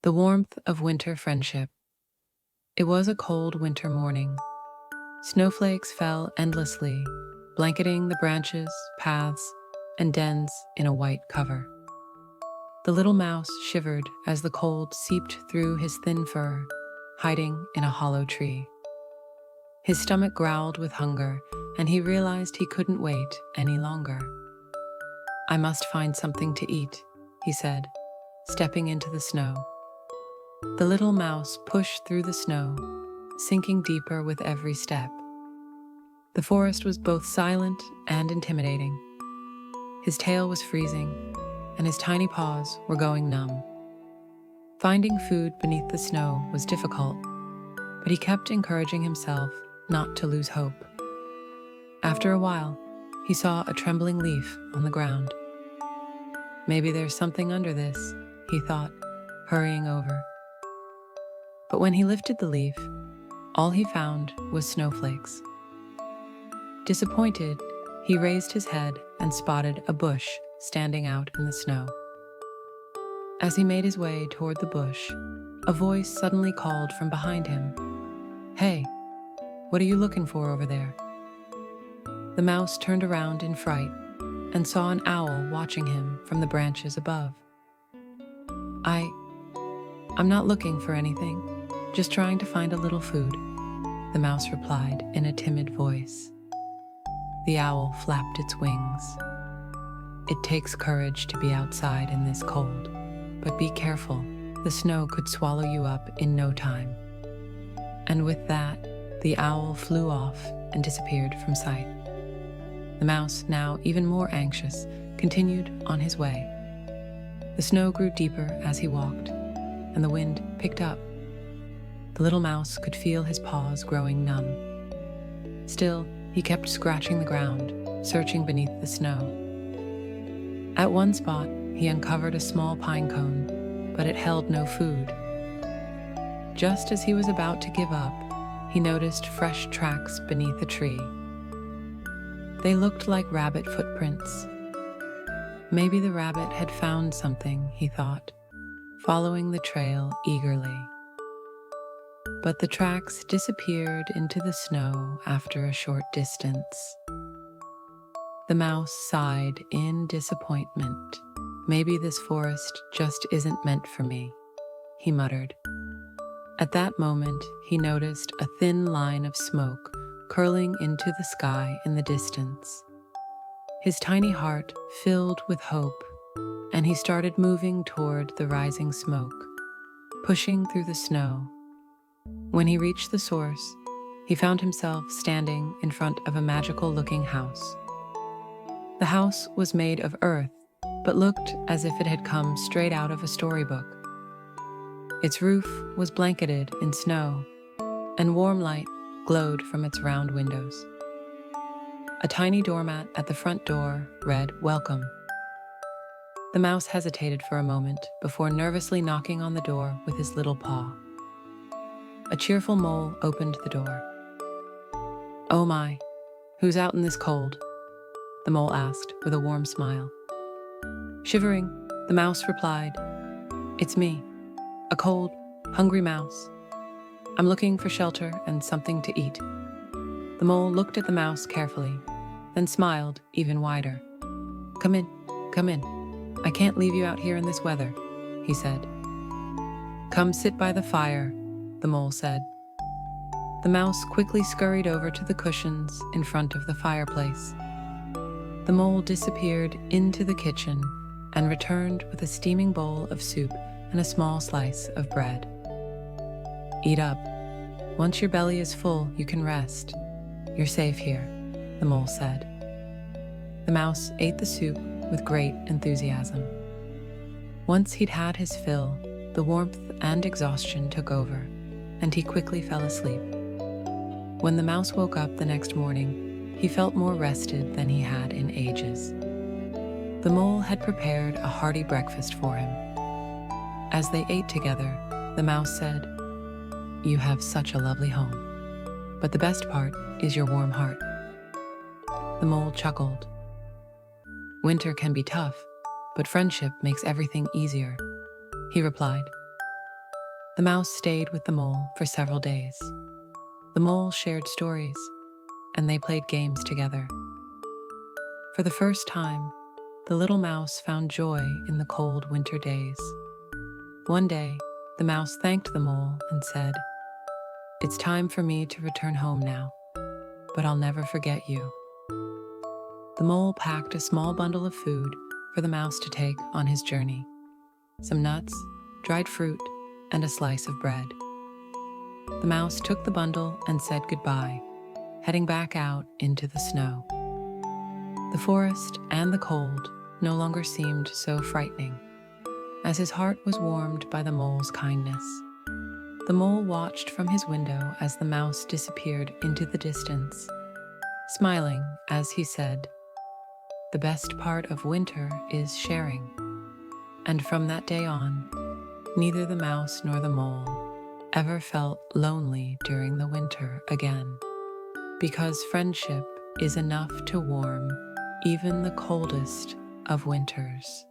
The warmth of winter friendship. It was a cold winter morning. Snowflakes fell endlessly, blanketing the branches, paths, and dens in a white cover. The little mouse shivered as the cold seeped through his thin fur, hiding in a hollow tree. His stomach growled with hunger, and he realized he couldn't wait any longer. "I must find something to eat," he said, stepping into the snow. The little mouse pushed through the snow, sinking deeper with every step. The forest was both silent and intimidating. His tail was freezing, and his tiny paws were going numb. Finding food beneath the snow was difficult, but he kept encouraging himself not to lose hope. After a while, he saw a trembling leaf on the ground. "Maybe there's something under this," he thought, hurrying over. But when he lifted the leaf, all he found was snowflakes. Disappointed, he raised his head and spotted a bush standing out in the snow. As he made his way toward the bush, a voice suddenly called from behind him, "Hey, what are you looking for over there?" The mouse turned around in fright and saw an owl watching him from the branches above. I'm not looking for anything, just trying to find a little food," the mouse replied in a timid voice. The owl flapped its wings. "It takes courage to be outside in this cold, but be careful, the snow could swallow you up in no time." And with that, the owl flew off and disappeared from sight. The mouse, now even more anxious, continued on his way. The snow grew deeper as he walked, and the wind picked up. The little mouse could feel his paws growing numb. Still, he kept scratching the ground, searching beneath the snow. At one spot, he uncovered a small pine cone, but it held no food. Just as he was about to give up, he noticed fresh tracks beneath a tree. They looked like rabbit footprints. Maybe the rabbit had found something, he thought, following the trail eagerly. But the tracks disappeared into the snow after a short distance. The mouse sighed in disappointment. "Maybe this forest just isn't meant for me," he muttered. At that moment, he noticed a thin line of smoke curling into the sky in the distance. His tiny heart filled with hope, and he started moving toward the rising smoke, pushing through the snow. When he reached the source, he found himself standing in front of a magical-looking house. The house was made of earth, but looked as if it had come straight out of a storybook. Its roof was blanketed in snow, and warm light glowed from its round windows. A tiny doormat at the front door read, "Welcome." The mouse hesitated for a moment before nervously knocking on the door with his little paw. A cheerful mole opened the door. "Oh my, who's out in this cold?" the mole asked with a warm smile. Shivering, the mouse replied, "It's me, a cold, hungry mouse. I'm looking for shelter and something to eat." The mole looked at the mouse carefully, then smiled even wider. Come in. I can't leave you out here in this weather," he said. "Come sit by the fire," the mole said. The mouse quickly scurried over to the cushions in front of the fireplace. The mole disappeared into the kitchen and returned with a steaming bowl of soup and a small slice of bread. "Eat up. Once your belly is full, you can rest. You're safe here," the mole said. The mouse ate the soup with great enthusiasm. Once he'd had his fill, the warmth and exhaustion took over, and he quickly fell asleep. When the mouse woke up the next morning, he felt more rested than he had in ages. The mole had prepared a hearty breakfast for him. As they ate together, the mouse said, "You have such a lovely home, but the best part is your warm heart." The mole chuckled. "Winter can be tough, but friendship makes everything easier," he replied. The mouse stayed with the mole for several days. The mole shared stories, and they played games together. For the first time, the little mouse found joy in the cold winter days. One day, the mouse thanked the mole and said, "It's time for me to return home now, but I'll never forget you." The mole packed a small bundle of food for the mouse to take on his journey: some nuts, dried fruit, and a slice of bread. The mouse took the bundle and said goodbye, heading back out into the snow. The forest and the cold no longer seemed so frightening, as his heart was warmed by the mole's kindness. The mole watched from his window as the mouse disappeared into the distance, smiling as he said, "The best part of winter is sharing." And from that day on, neither the mouse nor the mole ever felt lonely during the winter again, because friendship is enough to warm even the coldest of winters.